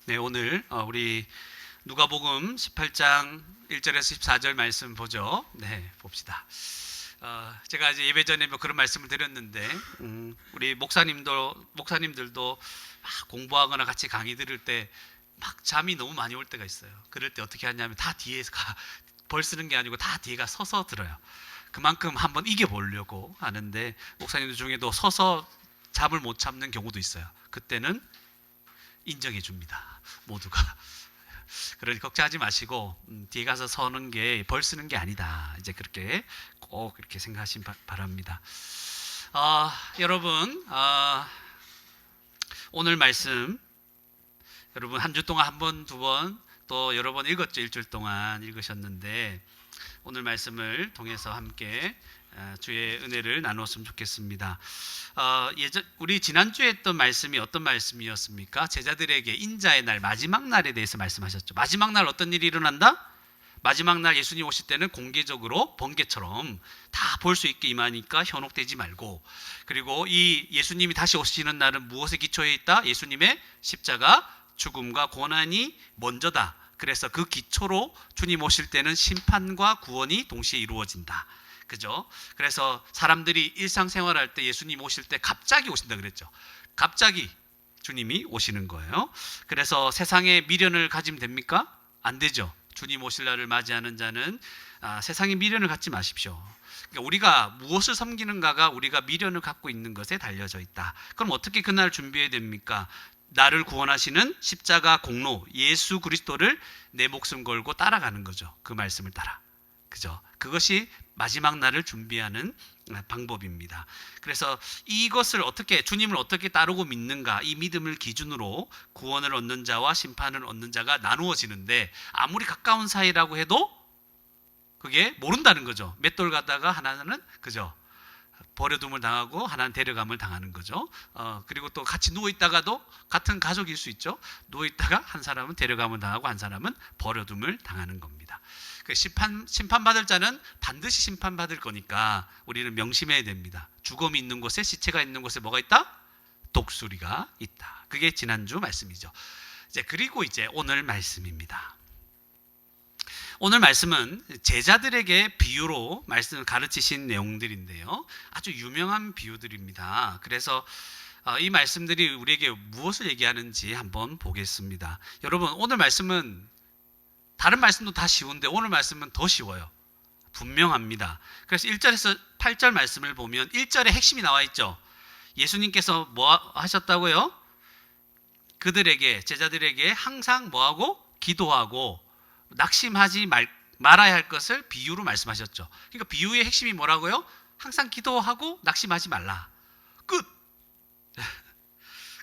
네, 오늘 우리 누가복음 18장 1절에서 14절 말씀 보죠. 네, 봅시다. 제가 이제 예배 전에 뭐 그런 말씀을 드렸는데 우리 목사님들도 막 공부하거나 같이 강의 들을 때 막 잠이 너무 많이 올 때가 있어요. 그럴 때 어떻게 하냐면 다 뒤에서 벌 쓰는 게 아니고 다 뒤에가 서서 들어요. 그만큼 한번 이겨보려고 하는데 목사님들 중에도 서서 잠을 못 참는 경우도 있어요. 그때는 인정해 줍니다. 모두가. 그러니 걱정하지 마시고 뒤에 가서 서는 게 벌 쓰는 게 아니다. 이제 그렇게 꼭 이렇게 생각하시기 바랍니다. 여러분 오늘 말씀 여러분 한 주 동안 한 번, 두 번, 또 여러 번 읽었죠. 일주일 동안 읽으셨는데 오늘 말씀을 통해서 함께 주의 은혜를 나누었으면 좋겠습니다. 우리 지난주에 했던 말씀이 어떤 말씀이었습니까? 제자들에게 인자의 날, 마지막 날에 대해서 말씀하셨죠. 마지막 날 어떤 일이 일어난다? 마지막 날 예수님 오실 때는 공개적으로 번개처럼 다 볼 수 있게 임하니까 현혹되지 말고, 그리고 이 예수님이 다시 오시는 날은 무엇에 기초해 있다? 예수님의 십자가, 죽음과 고난이 먼저다. 그래서 그 기초로 주님 오실 때는 심판과 구원이 동시에 이루어진다. 그죠? 그래서 사람들이 일상생활할 때 예수님 오실 때 갑자기 오신다 그랬죠. 갑자기 주님이 오시는 거예요. 그래서 세상에 미련을 가지면 됩니까? 안 되죠. 주님 오실 날을 맞이하는 자는 세상에 미련을 갖지 마십시오. 그러니까 우리가 무엇을 섬기는가가 우리가 미련을 갖고 있는 것에 달려져 있다. 그럼 어떻게 그날 준비해야 됩니까? 나를 구원하시는 십자가 공로 예수 그리스도를 내 목숨 걸고 따라가는 거죠. 그 말씀을 따라. 그죠? 그것이 마지막 날을 준비하는 방법입니다. 그래서 이것을 어떻게, 주님을 어떻게 따르고 믿는가, 이 믿음을 기준으로 구원을 얻는 자와 심판을 얻는 자가 나누어지는데, 아무리 가까운 사이라고 해도 그게 모른다는 거죠. 맷돌 가다가 하나는 그죠? 버려둠을 당하고 하나는 데려감을 당하는 거죠. 그리고 또 같이 누워있다가도 같은 가족일 수 있죠. 누워있다가 한 사람은 데려감을 당하고 한 사람은 버려둠을 당하는 겁니다. 심판받을 자는 반드시 심판받을 거니까 우리는 명심해야 됩니다. 죽음이 있는 곳에, 시체가 있는 곳에 뭐가 있다? 독수리가 있다. 그게 지난주 말씀이죠. 그리고 이제 오늘 말씀입니다. 오늘 말씀은 제자들에게 비유로 말씀을 가르치신 내용들인데요. 아주 유명한 비유들입니다. 그래서 이 말씀들이 우리에게 무엇을 얘기하는지 한번 보겠습니다. 여러분, 오늘 말씀은 다른 말씀도 다 쉬운데 오늘 말씀은 더 쉬워요. 분명합니다. 그래서 1절에서 8절 말씀을 보면 1절에 핵심이 나와 있죠. 예수님께서 뭐 하셨다고요? 그들에게, 제자들에게 항상 뭐하고? 기도하고 낙심하지 말아야 할 것을 비유로 말씀하셨죠. 그러니까 비유의 핵심이 뭐라고요? 항상 기도하고 낙심하지 말라. 끝.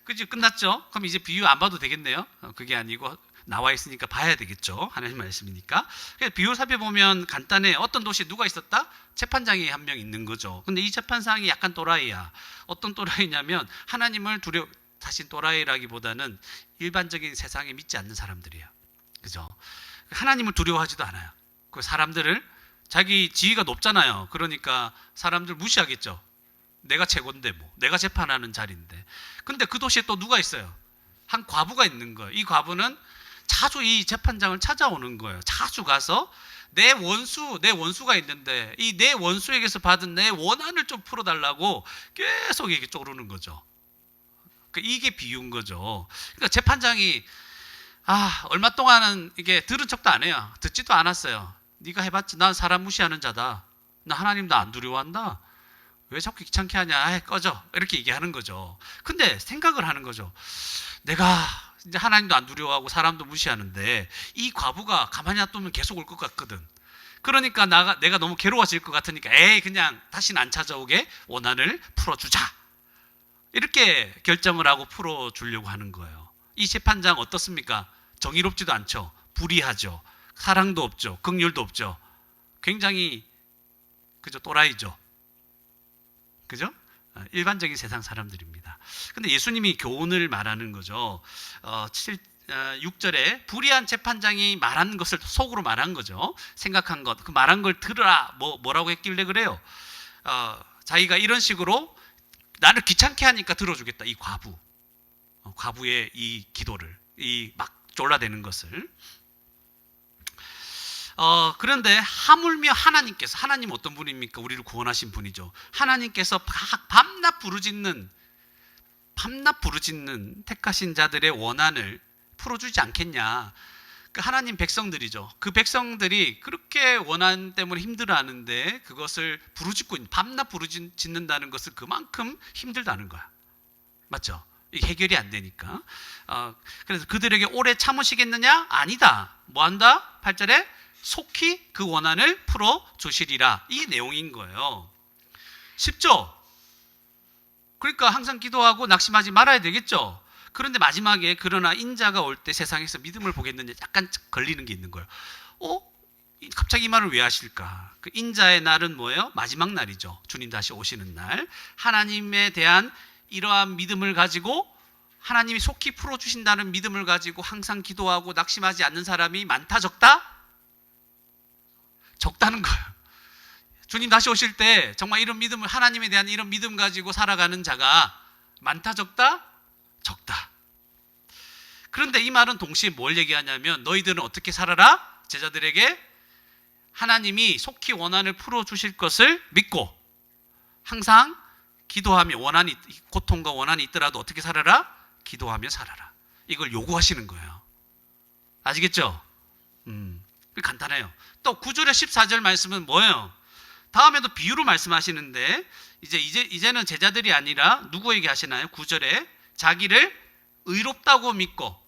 그죠? 끝났죠? 그럼 이제 비유 안 봐도 되겠네요. 그게 아니고 나와 있으니까 봐야 되겠죠. 하나님 말씀이니까. 비유 살펴보면 간단해. 어떤 도시에 누가 있었다? 재판장이 한 명 있는 거죠. 근데 이 재판장이 약간 또라이야. 어떤 또라이냐면 하나님을 사실 또라이라기보다는 일반적인 세상에 믿지 않는 사람들이에요. 그죠? 하나님을 두려워하지도 않아요. 그 사람들을, 자기 지위가 높잖아요. 그러니까 사람들 무시하겠죠. 내가 최고인데 뭐, 내가 재판하는 자리인데. 근데 그 도시에 또 누가 있어요? 한 과부가 있는 거예요. 이 과부는 자주 이 재판장을 찾아오는 거예요. 자주 가서 내 원수가 있는데 이 내 원수에게서 받은 내 원한을 좀 풀어달라고 계속 이렇게 쪼르는 거죠. 이게 비유인 거죠. 그러니까 재판장이 얼마 동안은 이게 들은 척도 안 해요. 듣지도 않았어요. 네가 해봤지. 난 사람 무시하는 자다. 나 하나님도 안 두려워한다. 왜 자꾸 귀찮게 하냐. 꺼져. 이렇게 얘기하는 거죠. 근데 생각을 하는 거죠. 내가 이제 하나님도 안 두려워하고 사람도 무시하는데 이 과부가 가만히 놔두면 계속 올 것 같거든. 그러니까 내가 너무 괴로워질 것 같으니까 그냥 다시는 안 찾아오게 원한을 풀어주자. 이렇게 결정을 하고 풀어주려고 하는 거예요. 이 재판장 어떻습니까? 정의롭지도 않죠. 불의하죠. 사랑도 없죠. 긍휼도 없죠. 굉장히 그죠? 또라이죠. 그죠? 일반적인 세상 사람들입니다. 근데 예수님이 교훈을 말하는 거죠. 6절에 불의한 재판장이 말한 것을 속으로 말한 거죠. 생각한 것, 그 말한 걸 들으라. 뭐라고 했길래 그래요? 자기가 이런 식으로 나를 귀찮게 하니까 들어주겠다. 이 과부의 이 기도를, 이 막 졸라대는 것을. 그런데 하물며 하나님 어떤 분입니까? 우리를 구원하신 분이죠. 하나님께서 밤낮 부르짖는 택하신 자들의 원한을 풀어주지 않겠냐. 그 하나님 백성들이죠. 그 백성들이 그렇게 원한 때문에 힘들어하는데 그것을 밤낮 부르짖는다는 것은 그만큼 힘들다는 거야. 맞죠? 이게 해결이 안 되니까. 그래서 그들에게 오래 참으시겠느냐? 아니다. 뭐한다? 8절에 속히 그 원한을 풀어주시리라. 이 내용인 거예요. 쉽죠? 그러니까 항상 기도하고 낙심하지 말아야 되겠죠? 그런데 마지막에 그러나 인자가 올 때 세상에서 믿음을 보겠느냐 약간 걸리는 게 있는 거예요. 갑자기 이 말을 왜 하실까? 그 인자의 날은 뭐예요? 마지막 날이죠. 주님 다시 오시는 날. 하나님에 대한 이러한 믿음을 가지고 하나님이 속히 풀어주신다는 믿음을 가지고 항상 기도하고 낙심하지 않는 사람이 많다 적다? 적다는 거예요. 주님 다시 오실 때 정말 이런 믿음을 하나님에 대한 이런 믿음 가지고 살아가는 자가 많다 적다? 적다. 그런데 이 말은 동시에 뭘 얘기하냐면 너희들은 어떻게 살아라? 제자들에게 하나님이 속히 원한을 풀어주실 것을 믿고 항상 기도하며 고통과 원한이 있더라도 어떻게 살아라? 기도하며 살아라. 이걸 요구하시는 거예요. 아시겠죠? 간단해요. 또 9절에 14절 말씀은 뭐예요? 다음에도 비유로 말씀하시는데 이제는 제자들이 아니라 누구에게 하시나요? 9절에 자기를 의롭다고 믿고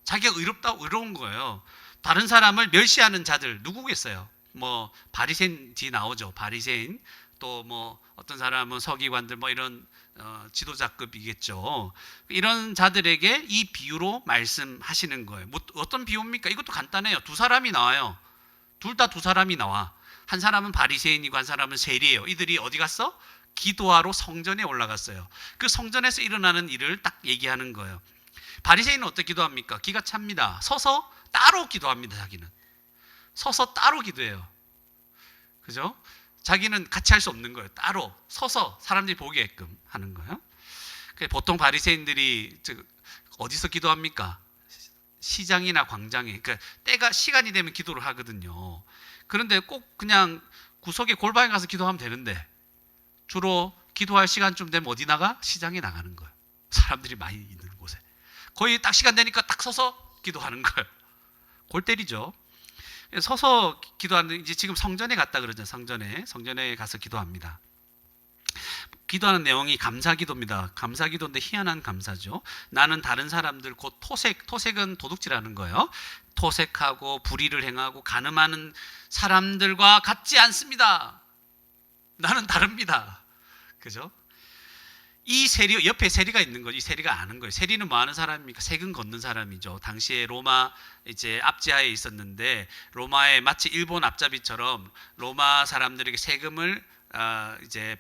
자기가 의로운 거예요. 다른 사람을 멸시하는 자들 누구겠어요? 뭐 바리새인이 나오죠. 바리새인 또 뭐 어떤 사람은 서기관들 뭐 이런 지도자급이겠죠. 이런 자들에게 이 비유로 말씀하시는 거예요. 뭐 어떤 비유입니까? 이것도 간단해요. 두 사람이 나와요. 둘 다 두 사람이 나와. 한 사람은 바리새인이고 한 사람은 세리예요. 이들이 어디 갔어? 기도하러 성전에 올라갔어요. 그 성전에서 일어나는 일을 딱 얘기하는 거예요. 바리새인은 어떻게 기도합니까? 기가 찹니다. 서서 따로 기도합니다. 자기는 서서 따로 기도해요. 그죠? 자기는 같이 할 수 없는 거예요. 따로 서서 사람들이 보게끔 하는 거예요. 보통 바리새인들이 어디서 기도합니까? 시장이나 광장에. 그러니까 시간이 되면 기도를 하거든요. 그런데 꼭 그냥 구석에 골방에 가서 기도하면 되는데 주로 기도할 시간쯤 되면 어디 나가? 시장에 나가는 거예요. 사람들이 많이 있는 곳에. 거의 딱 시간 되니까 딱 서서 기도하는 거예요. 골 때리죠. 서서 기도하는, 이제 지금 성전에 갔다 그러죠. 성전에 가서 기도합니다. 기도하는 내용이 감사기도입니다. 감사기도인데 희한한 감사죠. 나는 다른 사람들, 곧 토색은 도둑질하는 거예요. 토색하고 불의를 행하고 간음하는 사람들과 같지 않습니다. 나는 다릅니다. 그죠? 이 세리, 옆에 세리가 있는 거죠. 이 세리가 아는 거예요. 세리는 뭐 하는 사람입니까? 세금 걷는 사람이죠. 당시에 로마 이제 압제하에 있었는데 로마의 마치 일본 앞잡이처럼 로마 사람들에게 세금을 이제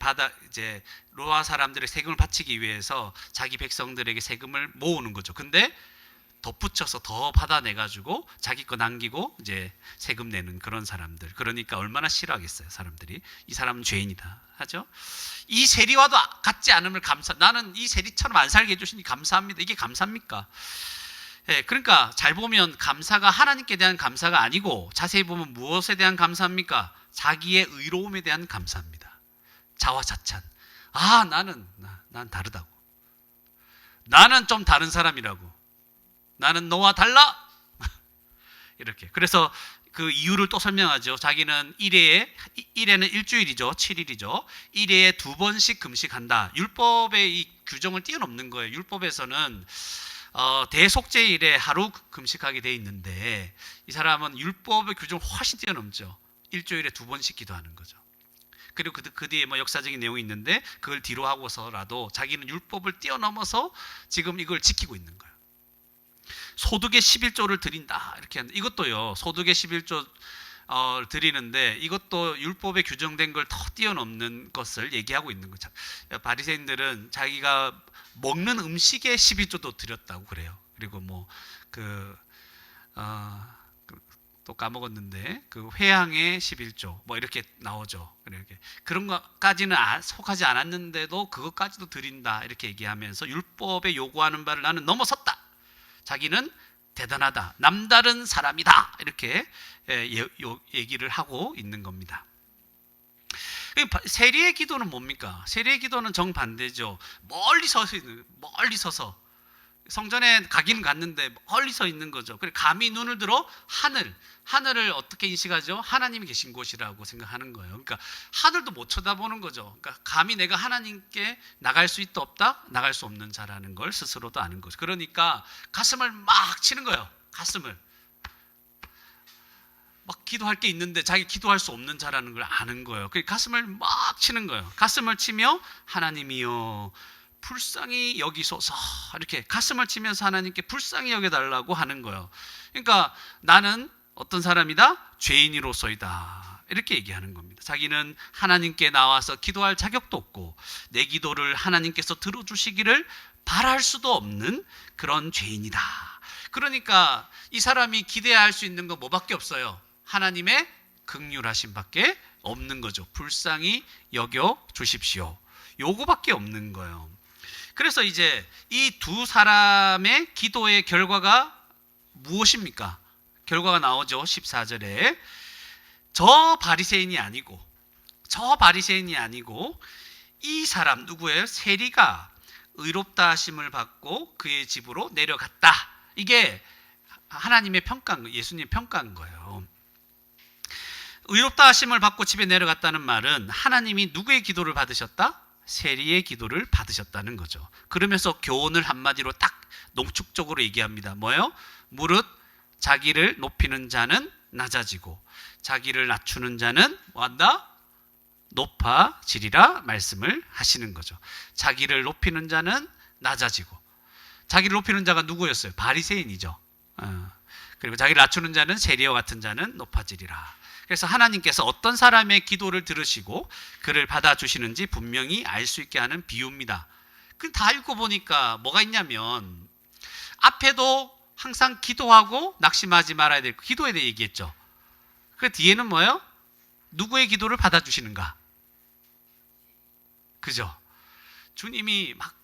로마 사람들의 세금을 바치기 위해서 자기 백성들에게 세금을 모으는 거죠. 근데 덧붙여서 더 받아내 가지고 자기 거 남기고 이제 세금 내는 그런 사람들. 그러니까 얼마나 싫어하겠어요, 사람들이. 이 사람은 죄인이다 하죠. 이 세리와도 같지 않음을 나는 이 세리처럼 안 살게 해주시니 감사합니다. 이게 감사입니까? 예, 그러니까 잘 보면 감사가 하나님께 대한 감사가 아니고 자세히 보면 무엇에 대한 감사입니까? 자기의 의로움에 대한 감사입니다. 자화자찬. 난 다르다고. 나는 좀 다른 사람이라고. 나는 너와 달라. 이렇게. 그래서 그 이유를 또 설명하죠. 자기는 일에는 일주일이죠. 7일이죠. 1회에 2번씩 금식한다. 율법의 이 규정을 뛰어넘는 거예요. 율법에서는 대속죄일에 하루 금식하게 돼 있는데 이 사람은 율법의 규정을 훨씬 뛰어넘죠. 일주일에 2번씩 기도하는 거죠. 그리고 그 뒤에 뭐 역사적인 내용이 있는데 그걸 뒤로 하고서라도 자기는 율법을 뛰어넘어서 지금 이걸 지키고 있는 거예요. 소득의 11조를 드린다 이렇게 하는데 이것도요. 소득의 11조 드리는데 이것도 율법에 규정된 걸 더 뛰어넘는 것을 얘기하고 있는 거죠. 바리새인들은 자기가 먹는 음식의 11조도 드렸다고 그래요. 그리고 또 까먹었는데 그 회향의 11조 뭐 이렇게 나오죠. 이렇게 그런 것까지는 속하지 않았는데도 그것까지도 드린다 이렇게 얘기하면서 율법에 요구하는 바를 나는 넘어섰다. 자기는 대단하다, 남다른 사람이다, 이렇게 얘기를 하고 있는 겁니다. 세리의 기도는 뭡니까? 세리의 기도는 정반대죠. 멀리 서서 성전에 가긴 갔는데 멀리 서 있는 거죠. 그리고 감히 눈을 들어 하늘을 어떻게 인식하죠? 하나님이 계신 곳이라고 생각하는 거예요. 그러니까 하늘도 못 쳐다보는 거죠. 그러니까 감히 내가 하나님께 나갈 수 있다 없다? 나갈 수 없는 자라는 걸 스스로도 아는 거죠. 그러니까 가슴을 막 치는 거예요. 가슴을 막 기도할 게 있는데 자기 기도할 수 없는 자라는 걸 아는 거예요. 그 가슴을 막 치는 거예요. 가슴을 치며 하나님이여 불쌍히 여기소서, 이렇게 가슴을 치면서 하나님께 불쌍히 여겨달라고 하는 거예요. 그러니까 나는 어떤 사람이다? 죄인이로서이다, 이렇게 얘기하는 겁니다. 자기는 하나님께 나와서 기도할 자격도 없고 내 기도를 하나님께서 들어주시기를 바랄 수도 없는 그런 죄인이다. 그러니까 이 사람이 기대할 수 있는 건 뭐밖에 없어요? 하나님의 긍휼하심밖에 없는 거죠. 불쌍히 여겨 주십시오, 요거밖에 없는 거예요. 그래서 이제 이 두 사람의 기도의 결과가 무엇입니까? 결과가 나오죠. 14절에 저 바리새인이 아니고 이 사람 누구예요? 세리가 의롭다 하심을 받고 그의 집으로 내려갔다. 이게 하나님의 평가, 예수님 평가인 거예요. 의롭다 하심을 받고 집에 내려갔다는 말은 하나님이 누구의 기도를 받으셨다? 세리의 기도를 받으셨다는 거죠. 그러면서 교훈을 한마디로 딱 농축적으로 얘기합니다. 뭐예요? 무릇 자기를 높이는 자는 낮아지고 자기를 낮추는 자는 뭐한다? 높아지리라 말씀을 하시는 거죠. 자기를 높이는 자는 낮아지고, 자기를 높이는 자가 누구였어요? 바리새인이죠. 그리고 자기를 낮추는 자는 세리와 같은 자는 높아지리라. 그래서 하나님께서 어떤 사람의 기도를 들으시고 그를 받아주시는지 분명히 알 수 있게 하는 비유입니다. 다 읽어보니까 뭐가 있냐면 앞에도 항상 기도하고 낙심하지 말아야 될 기도에 대해 얘기했죠. 그 뒤에는 뭐예요? 누구의 기도를 받아주시는가? 그죠? 주님이 막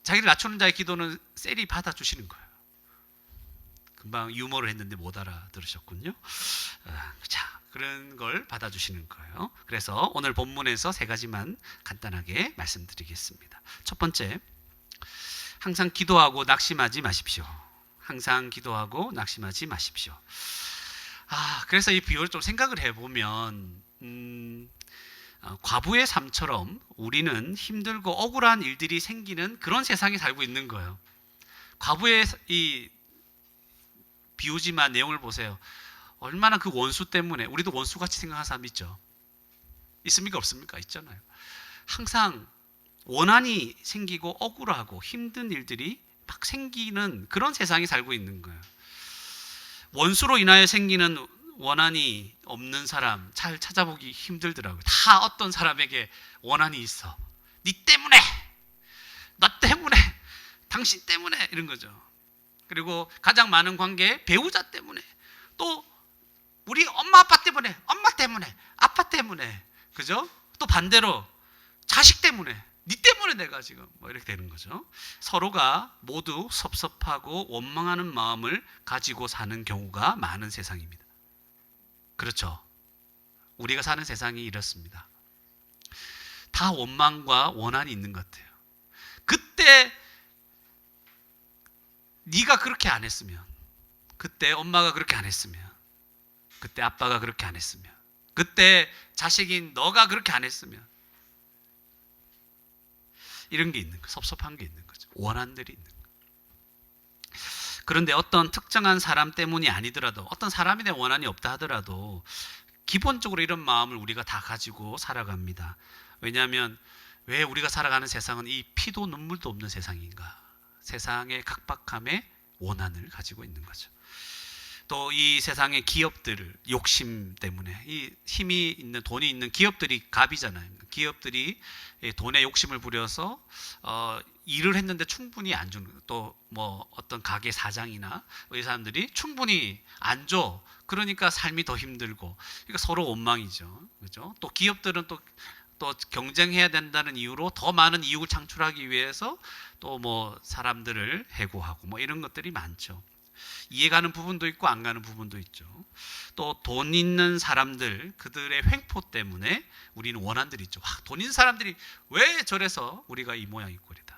자기를 낮추는 자의 기도는 셀이 받아주시는 거예요. 금방 유머를 했는데 못 알아들으셨군요. 자, 그런 걸 받아주시는 거예요. 그래서 오늘 본문에서 세 가지만 간단하게 말씀드리겠습니다. 첫 번째, 항상 기도하고 낙심하지 마십시오. 항상 기도하고 낙심하지 마십시오. 그래서 이 비유를 좀 생각을 해보면 과부의 삶처럼 우리는 힘들고 억울한 일들이 생기는 그런 세상에 살고 있는 거예요. 과부의 이 비유지만 내용을 보세요. 얼마나 그 원수 때문에, 우리도 원수같이 생각하는 사람 있죠? 있습니까? 없습니까? 있잖아요. 항상 원한이 생기고 억울하고 힘든 일들이 막 생기는 그런 세상에 살고 있는 거예요. 원수로 인하여 생기는 원한이 없는 사람 잘 찾아보기 힘들더라고요. 다 어떤 사람에게 원한이 있어. 네 때문에, 나 때문에, 당신 때문에, 이런 거죠. 그리고 가장 많은 관계, 배우자 때문에, 또 우리 엄마 아빠 때문에, 아빠 때문에, 그죠? 또 반대로 자식 때문에, 네 때문에 내가 지금 뭐 이렇게 되는 거죠. 서로가 모두 섭섭하고 원망하는 마음을 가지고 사는 경우가 많은 세상입니다. 그렇죠? 우리가 사는 세상이 이렇습니다. 다 원망과 원한이 있는 것 같아요. 그때 네가 그렇게 안 했으면, 그때 엄마가 그렇게 안 했으면, 그때 아빠가 그렇게 안 했으면, 그때 자식인 너가 그렇게 안 했으면, 이런 게 있는 거, 섭섭한 게 있는 거죠. 원한들이 있는 거. 그런데 어떤 특정한 사람 때문이 아니더라도, 어떤 사람에 대한 원한이 없다 하더라도 기본적으로 이런 마음을 우리가 다 가지고 살아갑니다. 왜냐하면 왜 우리가 살아가는 세상은 이 피도 눈물도 없는 세상인가? 세상의 각박함에 원한을 가지고 있는 거죠. 또 이 세상의 기업들 욕심 때문에, 이 힘이 있는, 돈이 있는 기업들이 갑이잖아요. 기업들이 돈에 욕심을 부려서 일을 했는데 충분히 안 주는, 또 뭐 어떤 가게 사장이나 이 사람들이 충분히 안 줘. 그러니까 삶이 더 힘들고, 그러니까 서로 원망이죠. 그렇죠? 또 기업들은 또 또 경쟁해야 된다는 이유로 더 많은 이익을 창출하기 위해서 또 뭐 사람들을 해고하고 뭐 이런 것들이 많죠. 이해가는 부분도 있고 안 가는 부분도 있죠. 또 돈 있는 사람들, 그들의 횡포 때문에 우리는 원한들이 있죠. 돈 있는 사람들이 왜 저래서 우리가 이 모양 이 꼴이다.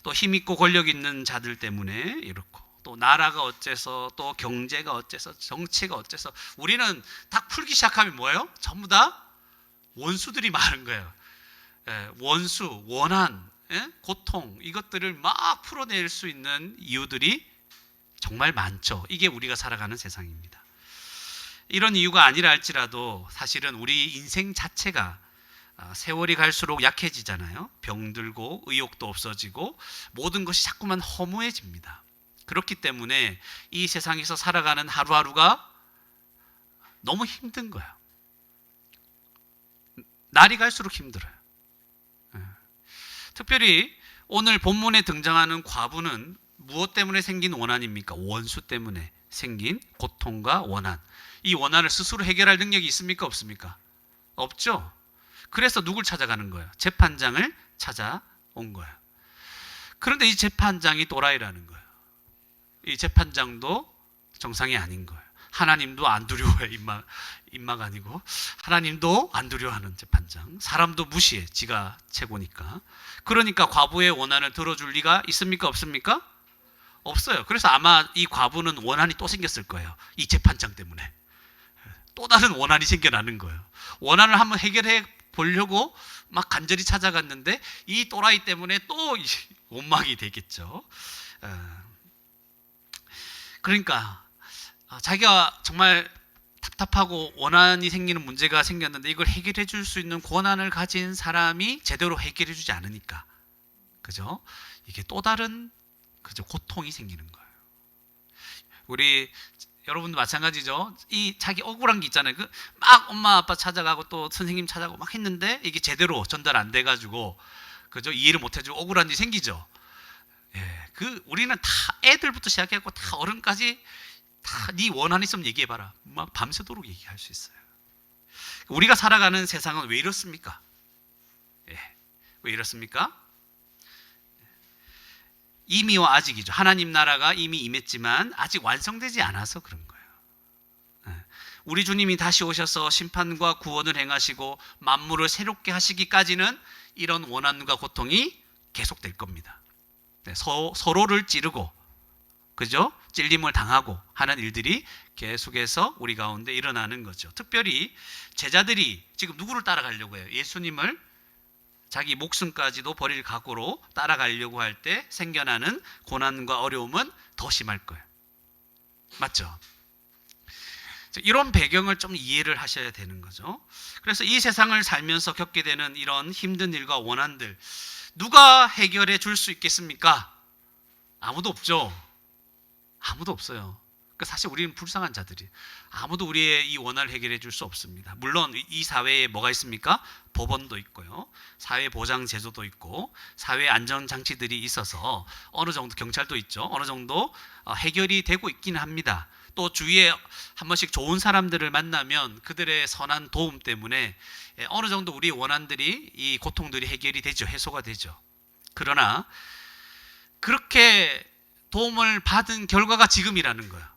또 힘 있고 권력 있는 자들 때문에 이렇고, 또 나라가 어째서, 또 경제가 어째서, 정치가 어째서, 우리는 딱 풀기 시작하면 뭐예요? 전부 다 원수들이 많은 거예요. 원수, 원한, 고통, 이것들을 막 풀어낼 수 있는 이유들이 정말 많죠. 이게 우리가 살아가는 세상입니다. 이런 이유가 아니라 할지라도 사실은 우리 인생 자체가 세월이 갈수록 약해지잖아요. 병들고 의욕도 없어지고 모든 것이 자꾸만 허무해집니다. 그렇기 때문에 이 세상에서 살아가는 하루하루가 너무 힘든 거예요. 날이 갈수록 힘들어요. 특별히 오늘 본문에 등장하는 과부는 무엇 때문에 생긴 원한입니까? 원수 때문에 생긴 고통과 원한. 이 원한을 스스로 해결할 능력이 있습니까? 없습니까? 없죠. 그래서 누굴 찾아가는 거예요? 재판장을 찾아온 거예요. 그런데 이 재판장이 또라이라는 거예요. 이 재판장도 정상이 아닌 거예요. 하나님도 안 두려워해. 입마가 아니고 하나님도 안 두려워하는 재판장. 사람도 무시해. 지가 최고니까. 그러니까 과부의 원한을 들어줄 리가 있습니까? 없습니까? 없어요. 그래서 아마 이 과부는 원한이 또 생겼을 거예요. 이 재판장 때문에. 또 다른 원한이 생겨나는 거예요. 원한을 한번 해결해 보려고 막 간절히 찾아갔는데 이 또라이 때문에 또 원망이 되겠죠. 그러니까 자기가 정말 답답하고 원한이 생기는 문제가 생겼는데 이걸 해결해 줄 수 있는 권한을 가진 사람이 제대로 해결해 주지 않으니까, 그죠? 이게 또 다른 고통이 생기는 거예요. 우리 여러분도 마찬가지죠. 이 자기 억울한 게 있잖아요. 막 엄마 아빠 찾아가고 또 선생님 찾아가고 막 했는데 이게 제대로 전달 안 돼가지고, 그죠? 이해를 못 해주고 억울한 일이 생기죠. 우리는 다 애들부터 시작해갖고 다 어른까지 다 네 원한 있으면 얘기해봐라. 막 밤새도록 얘기할 수 있어요. 우리가 살아가는 세상은 왜 이렇습니까? 왜 이렇습니까? 이미와 아직이죠. 하나님 나라가 이미 임했지만 아직 완성되지 않아서 그런 거예요. 우리 주님이 다시 오셔서 심판과 구원을 행하시고 만물을 새롭게 하시기까지는 이런 원한과 고통이 계속될 겁니다. 서로를 찌르고, 그죠? 찔림을 당하고 하는 일들이 계속해서 우리 가운데 일어나는 거죠. 특별히 제자들이 지금 누구를 따라가려고 해요? 예수님을 자기 목숨까지도 버릴 각오로 따라가려고 할 때 생겨나는 고난과 어려움은 더 심할 거예요. 맞죠? 이런 배경을 좀 이해를 하셔야 되는 거죠. 그래서 이 세상을 살면서 겪게 되는 이런 힘든 일과 원한들, 누가 해결해 줄 수 있겠습니까? 아무도 없죠. 아무도 없어요. 그러니까 사실 우리는 불쌍한 자들이, 아무도 우리의 이 원한을 해결해 줄 수 없습니다. 물론 이 사회에 뭐가 있습니까? 법원도 있고요, 사회 보장 제도도 있고, 사회 안전 장치들이 있어서 어느 정도, 경찰도 있죠. 어느 정도 해결이 되고 있기는 합니다. 또 주위에 한 번씩 좋은 사람들을 만나면 그들의 선한 도움 때문에 어느 정도 우리의 원한들이, 이 고통들이 해결이 되죠. 해소가 되죠. 그러나 그렇게 도움을 받은 결과가 지금이라는 거야.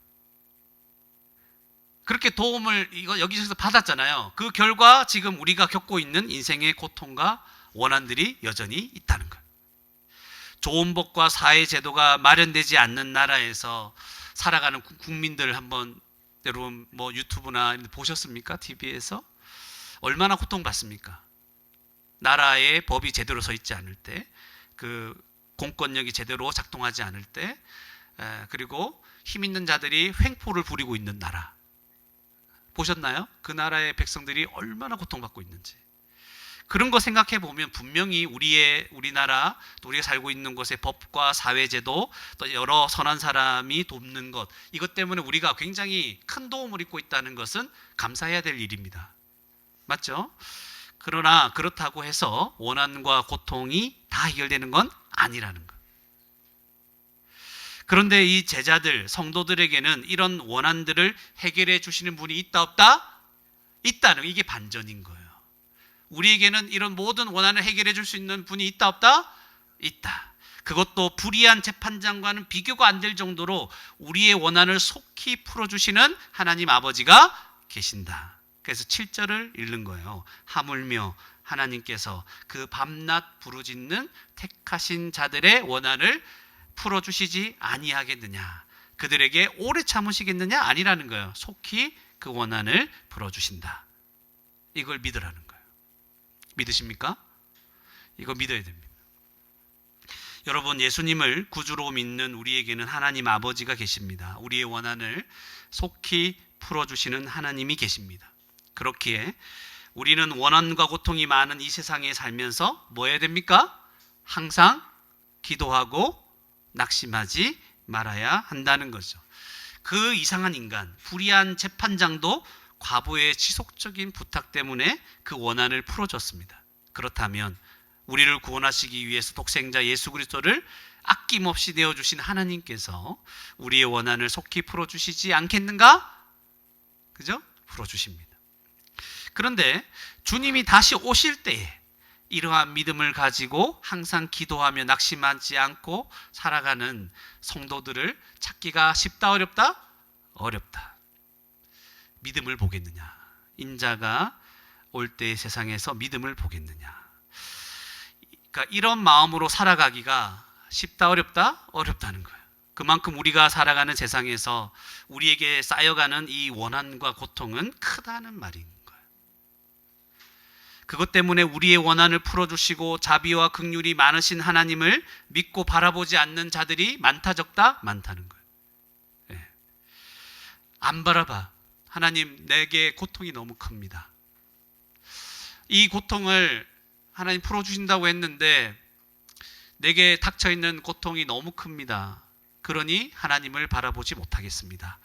그렇게 도움을 여기저기서 받았잖아요. 그 결과 지금 우리가 겪고 있는 인생의 고통과 원한들이 여전히 있다는 거예요. 좋은 법과 사회 제도가 마련되지 않는 나라에서 살아가는 국민들, 한번 여러분 뭐 유튜브나 보셨습니까? TV에서 얼마나 고통받습니까? 나라의 법이 제대로 서 있지 않을 때, 그 공권력이 제대로 작동하지 않을 때, 그리고 힘 있는 자들이 횡포를 부리고 있는 나라 보셨나요? 그 나라의 백성들이 얼마나 고통받고 있는지. 그런 거 생각해 보면 분명히 우리나라, 또 우리가 살고 있는 곳의 법과 사회제도, 또 여러 선한 사람이 돕는 것, 이것 때문에 우리가 굉장히 큰 도움을 입고 있다는 것은 감사해야 될 일입니다. 맞죠? 그러나 그렇다고 해서 원한과 고통이 다 해결되는 건 아니라는 것. 그런데 이 제자들, 성도들에게는 이런 원한들을 해결해 주시는 분이 있다 없다? 있다는, 이게 반전인 거예요. 우리에게는 이런 모든 원한을 해결해 줄 수 있는 분이 있다 없다? 있다. 그것도 불의한 재판장과는 비교가 안 될 정도로 우리의 원한을 속히 풀어주시는 하나님 아버지가 계신다. 그래서 7절을 읽는 거예요. 하물며 하나님께서 그 밤낮 부르짖는 택하신 자들의 원한을 풀어주시지 아니하겠느냐. 그들에게 오래 참으시겠느냐? 아니라는 거예요. 속히 그 원한을 풀어주신다. 이걸 믿으라는 거예요. 믿으십니까? 이거 믿어야 됩니다. 여러분, 예수님을 구주로 믿는 우리에게는 하나님 아버지가 계십니다. 우리의 원한을 속히 풀어주시는 하나님이 계십니다. 그렇기에 우리는 원한과 고통이 많은 이 세상에 살면서 뭐 해야 됩니까? 항상 기도하고 낙심하지 말아야 한다는 거죠. 그 이상한 인간, 불의한 재판장도 과부의 지속적인 부탁 때문에 그 원한을 풀어줬습니다. 그렇다면 우리를 구원하시기 위해서 독생자 예수 그리스도를 아낌없이 내어주신 하나님께서 우리의 원한을 속히 풀어주시지 않겠는가? 그죠? 풀어주십니다. 그런데 주님이 다시 오실 때에 이러한 믿음을 가지고 항상 기도하며 낙심하지 않고 살아가는 성도들을 찾기가 쉽다 어렵다? 어렵다. 믿음을 보겠느냐? 인자가 올 때의 세상에서 믿음을 보겠느냐? 그러니까 이런 마음으로 살아가기가 쉽다 어렵다? 어렵다는 거예요. 그만큼 우리가 살아가는 세상에서 우리에게 쌓여가는 이 원한과 고통은 크다는 말인 거예요. 그것 때문에 우리의 원한을 풀어주시고 자비와 긍휼이 많으신 하나님을 믿고 바라보지 않는 자들이 많다 적다? 많다는 거예요. 네. 안 바라봐. 하나님, 내게 고통이 너무 큽니다. 이 고통을 하나님 풀어주신다고 했는데 내게 닥쳐있는 고통이 너무 큽니다. 그러니 하나님을 바라보지 못하겠습니다.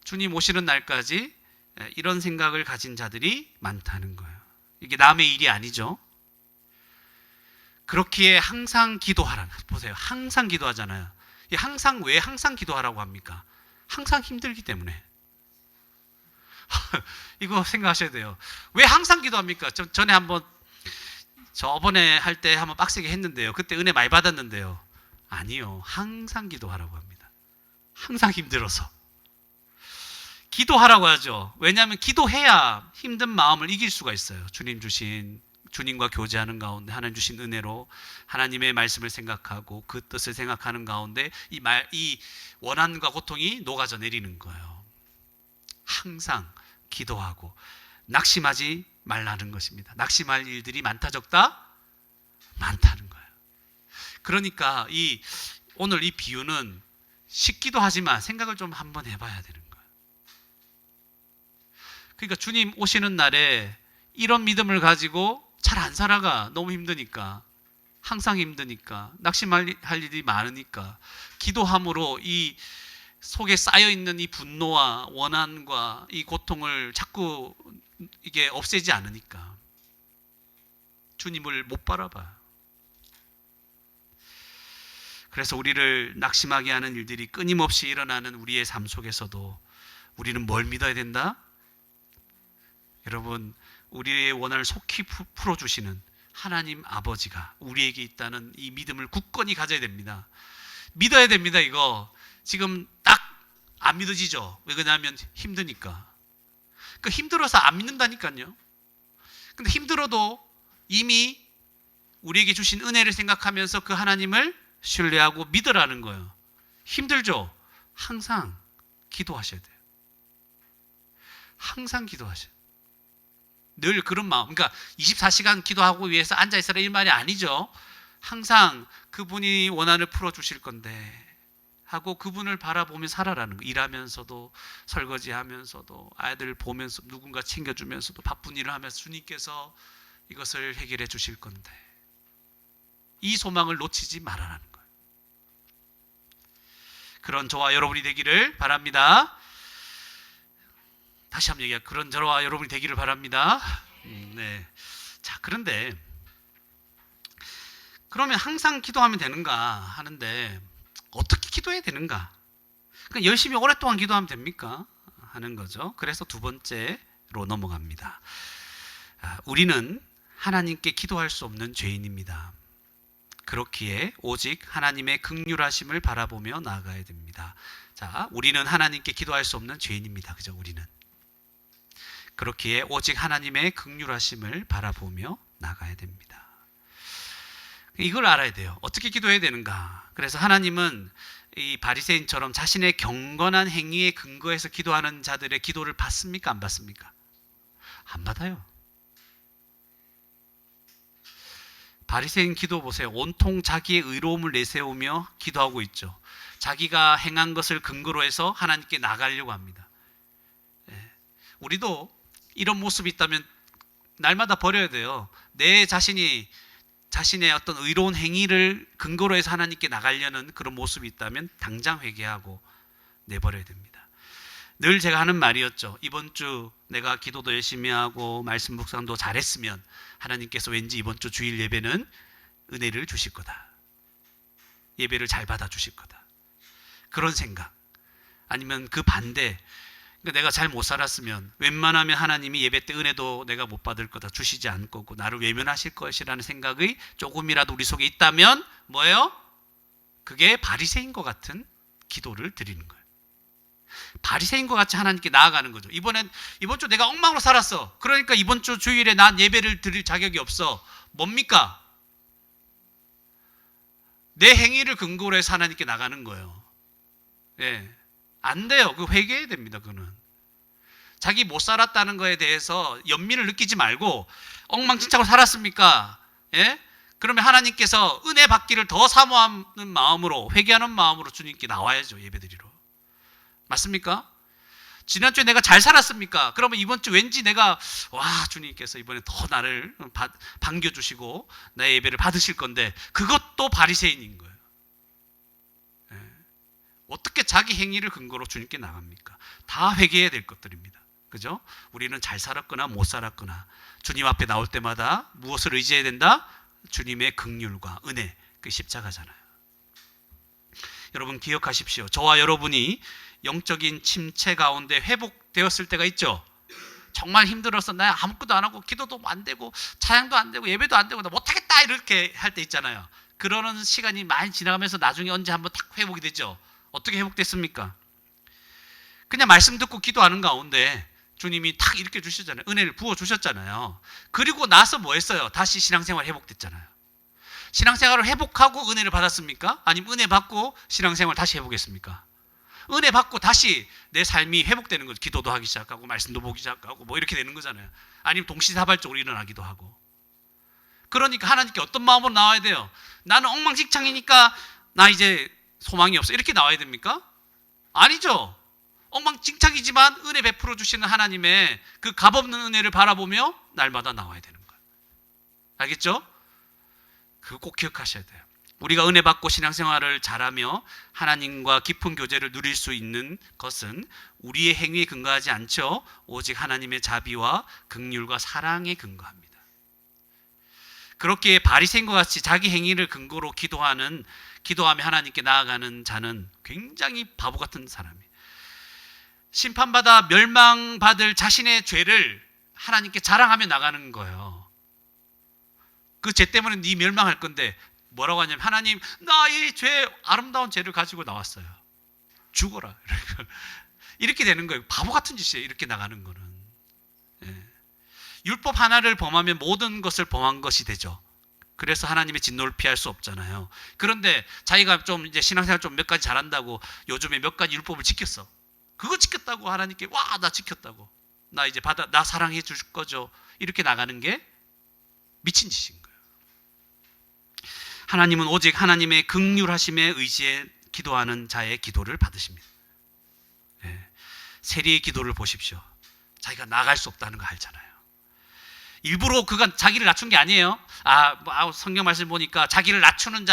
주님 오시는 날까지 이런 생각을 가진 자들이 많다는 거예요. 이게 남의 일이 아니죠. 그렇기에 항상 기도하라. 보세요. 항상 기도하잖아요. 항상 왜 항상 기도하라고 합니까? 항상 힘들기 때문에. 이거 생각하셔야 돼요. 왜 항상 기도합니까? 전에 한번 저번에 할 때 한번 빡세게 했는데요. 그때 은혜 많이 받았는데요. 아니요. 항상 기도하라고 합니다. 항상 힘들어서. 기도하라고 하죠. 왜냐하면 기도해야 힘든 마음을 이길 수가 있어요. 주님과 교제하는 가운데 하나님 주신 은혜로 하나님의 말씀을 생각하고 그 뜻을 생각하는 가운데 이 원한과 고통이 녹아져 내리는 거예요. 항상 기도하고 낙심하지 말라는 것입니다. 낙심할 일들이 많다 적다? 많다는 거예요. 그러니까 오늘 이 비유는 쉽기도 하지만 생각을 좀 한번 해봐야 되는 거예요. 그러니까 주님 오시는 날에 이런 믿음을 가지고 잘 안 살아가. 너무 힘드니까. 항상 힘드니까. 낙심할 일이 많으니까. 기도함으로 이 속에 쌓여있는 이 분노와 원한과 이 고통을 자꾸 이게 없애지 않으니까. 주님을 못 바라봐요. 그래서 우리를 낙심하게 하는 일들이 끊임없이 일어나는 우리의 삶 속에서도 우리는 뭘 믿어야 된다? 여러분, 우리의 원한을 속히 풀어주시는 하나님 아버지가 우리에게 있다는 이 믿음을 굳건히 가져야 됩니다. 믿어야 됩니다. 이거 지금 딱 안 믿어지죠. 왜 그러냐면 힘드니까. 그 힘들어서 안 믿는다니까요. 근데 힘들어도 이미 우리에게 주신 은혜를 생각하면서 그 하나님을 신뢰하고 믿으라는 거예요. 힘들죠? 항상 기도하셔야 돼요. 항상 기도하셔야 돼요. 늘 그런 마음. 그러니까 24시간 기도하고 위해서 앉아있으라 이 말이 아니죠. 항상 그분이 원한을 풀어주실 건데 하고 그분을 바라보며 살아라는 거. 일하면서도 설거지하면서도 아이들 보면서 누군가 챙겨주면서도 바쁜 일을 하면서 주님께서 이것을 해결해 주실 건데 이 소망을 놓치지 말아라는 거예요. 그런 저와 여러분이 되기를 바랍니다. 다시 한번 얘기할게요. 그런 저와 여러분이 되기를 바랍니다. 네. 자, 그런데 그러면 항상 기도하면 되는가 하는데 어떻게 기도해야 되는가? 그러니까 열심히 오랫동안 기도하면 됩니까? 하는 거죠. 그래서 두 번째로 넘어갑니다. 우리는 하나님께 기도할 수 없는 죄인입니다. 그렇기에 오직 하나님의 긍휼하심을 바라보며 나아가야 됩니다. 자, 우리는 하나님께 기도할 수 없는 죄인입니다. 그죠? 우리는. 그렇기에 오직 하나님의 긍휼하심을 바라보며 나아가야 됩니다. 이걸 알아야 돼요. 어떻게 기도해야 되는가? 그래서 하나님은 이 바리새인처럼 자신의 경건한 행위에 근거해서 기도하는 자들의 기도를 받습니까? 안 받습니까? 안 받아요. 바리새인 기도 보세요. 온통 자기의 의로움을 내세우며 기도하고 있죠. 자기가 행한 것을 근거로 해서 하나님께 나가려고 합니다. 우리도 이런 모습이 있다면 날마다 버려야 돼요. 내 자신이 자신의 어떤 의로운 행위를 근거로 해서 하나님께 나가려는 그런 모습이 있다면 당장 회개하고 내버려야 됩니다. 늘 제가 하는 말이었죠. 이번 주 내가 기도도 열심히 하고 말씀 묵상도 잘했으면 하나님께서 왠지 이번 주 주일 예배는 은혜를 주실 거다. 예배를 잘 받아주실 거다. 그런 생각. 아니면 그 반대, 내가 잘 못 살았으면 웬만하면 하나님이 예배 때 은혜도 내가 못 받을 거다, 주시지 않을 거고 나를 외면하실 것이라는 생각이 조금이라도 우리 속에 있다면 뭐예요? 그게 바리새인과 같은 기도를 드리는 거예요. 바리새인과 같이 하나님께 나아가는 거죠. 이번 주 내가 엉망으로 살았어. 그러니까 이번 주 주일에 난 예배를 드릴 자격이 없어. 뭡니까? 내 행위를 근거로 해서 하나님께 나가는 거예요. 예. 안 돼요. 그 회개해야 됩니다. 그는 자기 못 살았다는 거에 대해서 연민을 느끼지 말고 엉망진창으로 살았습니까? 예? 그러면 하나님께서 은혜 받기를 더 사모하는 마음으로, 회개하는 마음으로 주님께 나와야죠. 예배드리러. 맞습니까? 지난주에 내가 잘 살았습니까? 그러면 이번 주 왠지 내가 주님께서 이번에 더 나를 반겨주시고 나의 예배를 받으실 건데 그것도 바리새인인 거예요. 어떻게 자기 행위를 근거로 주님께 나갑니까? 다 회개해야 될 것들입니다. 그죠? 우리는 잘 살았거나 못 살았거나 주님 앞에 나올 때마다 무엇을 의지해야 된다? 주님의 긍휼과 은혜, 그 십자가잖아요. 여러분 기억하십시오. 저와 여러분이 영적인 침체 가운데 회복되었을 때가 있죠. 정말 힘들어서 나 아무것도 안 하고 기도도 안 되고 찬양도 안 되고 예배도 안 되고 나 못하겠다 이렇게 할 때 있잖아요. 그러는 시간이 많이 지나가면서 나중에 언제 한번 딱 회복이 되죠. 어떻게 회복됐습니까? 그냥 말씀 듣고 기도하는 가운데 주님이 탁 이렇게 주셨잖아요. 은혜를 부어주셨잖아요. 그리고 나서 뭐 했어요? 다시 신앙생활 회복됐잖아요. 신앙생활을 회복하고 은혜를 받았습니까? 아니면 은혜 받고 신앙생활 다시 회복했습니까? 은혜 받고 다시 내 삶이 회복되는 거죠. 기도도 하기 시작하고 말씀도 보기 시작하고 뭐 이렇게 되는 거잖아요. 아니면 동시다발적으로 일어나기도 하고. 그러니까 하나님께 어떤 마음으로 나와야 돼요? 나는 엉망진창이니까 나 이제 소망이 없어. 이렇게 나와야 됩니까? 아니죠. 엉망진창이지만 은혜 베풀어 주시는 하나님의 그 값없는 은혜를 바라보며 날마다 나와야 되는 거예요. 알겠죠? 그거 꼭 기억하셔야 돼요. 우리가 은혜 받고 신앙생활을 잘하며 하나님과 깊은 교제를 누릴 수 있는 것은 우리의 행위에 근거하지 않죠. 오직 하나님의 자비와 긍휼과 사랑에 근거합니다. 그렇게 바리새인과 같이 자기 행위를 근거로 기도하며 하나님께 나아가는 자는 굉장히 바보 같은 사람이에요. 심판받아 멸망받을 자신의 죄를 하나님께 자랑하며 나가는 거예요. 그 죄 때문에 네 멸망할 건데 뭐라고 하냐면 하나님 나의 아름다운 죄를 가지고 나왔어요. 죽어라. 이렇게 되는 거예요. 바보 같은 짓이에요. 이렇게 나가는 거는. 율법 하나를 범하면 모든 것을 범한 것이 되죠. 그래서 하나님의 진노를 피할 수 없잖아요. 그런데 자기가 좀 이제 신앙생활 좀 몇 가지 잘한다고 요즘에 몇 가지 율법을 지켰어. 그거 지켰다고 하나님께 나 지켰다고. 나 이제 나 사랑해 줄 거죠. 이렇게 나가는 게 미친 짓인 거예요. 하나님은 오직 하나님의 긍휼하심에 의지해 기도하는 자의 기도를 받으십니다. 세리의 기도를 보십시오. 자기가 나갈 수 없다는 거 알잖아요. 일부러 그가 자기를 낮춘 게 아니에요. 성경 말씀 보니까 자기를 낮추는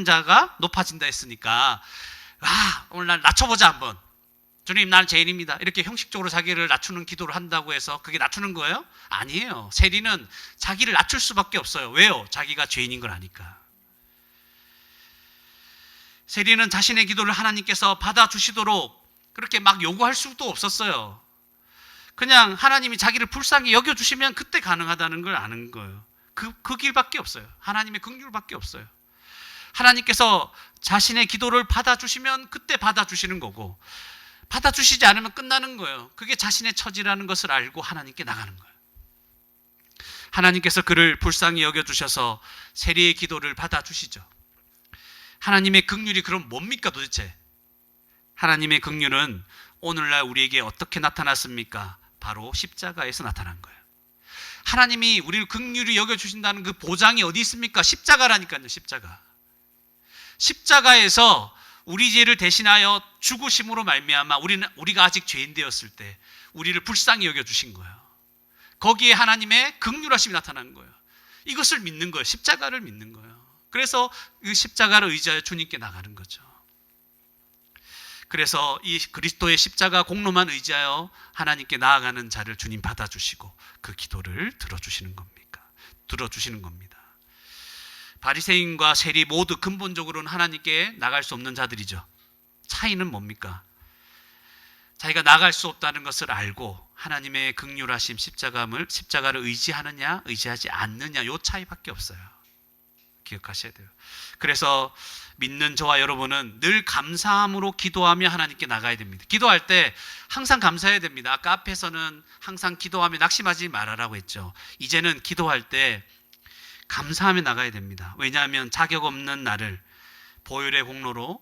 자가 높아진다 했으니까 오늘 날 낮춰보자 한번. 주님 나는 죄인입니다. 이렇게 형식적으로 자기를 낮추는 기도를 한다고 해서 그게 낮추는 거예요? 아니에요. 세리는 자기를 낮출 수밖에 없어요. 왜요? 자기가 죄인인 걸 아니까. 세리는 자신의 기도를 하나님께서 받아주시도록 그렇게 막 요구할 수도 없었어요. 그냥 하나님이 자기를 불쌍히 여겨주시면 그때 가능하다는 걸 아는 거예요. 그 길밖에 없어요. 하나님의 긍휼밖에 없어요. 하나님께서 자신의 기도를 받아주시면 그때 받아주시는 거고, 받아주시지 않으면 끝나는 거예요. 그게 자신의 처지라는 것을 알고 하나님께 나가는 거예요. 하나님께서 그를 불쌍히 여겨주셔서 세리의 기도를 받아주시죠. 하나님의 긍휼이 그럼 뭡니까 도대체? 하나님의 긍휼은 오늘날 우리에게 어떻게 나타났습니까? 바로 십자가에서 나타난 거예요. 하나님이 우리를 긍휼히 여겨주신다는 그 보장이 어디 있습니까? 십자가라니까요. 십자가에서 우리 죄를 대신하여 죽으심으로 말미암아 우리가 아직 죄인 되었을 때 우리를 불쌍히 여겨주신 거예요. 거기에 하나님의 긍휼하심이 나타난 거예요. 이것을 믿는 거예요. 십자가를 믿는 거예요. 그래서 그 십자가를 의지하여 주님께 나가는 거죠. 그래서 이 그리스도의 십자가 공로만 의지하여 하나님께 나아가는 자를 주님 받아주시고 그 기도를 들어주시는 겁니다. 바리새인과 세리 모두 근본적으로는 하나님께 나갈 수 없는 자들이죠. 차이는 뭡니까? 자기가 나갈 수 없다는 것을 알고 하나님의 긍휼하심 십자가를 의지하느냐 의지하지 않느냐, 요 차이밖에 없어요. 기억하셔야 돼요. 그래서 믿는 저와 여러분은 늘 감사함으로 기도하며 하나님께 나가야 됩니다. 기도할 때 항상 감사해야 됩니다. 아까 앞에서는 항상 기도하며 낙심하지 말아라고 했죠. 이제는 기도할 때 감사하며 나가야 됩니다. 왜냐하면 자격 없는 나를 보혈의 공로로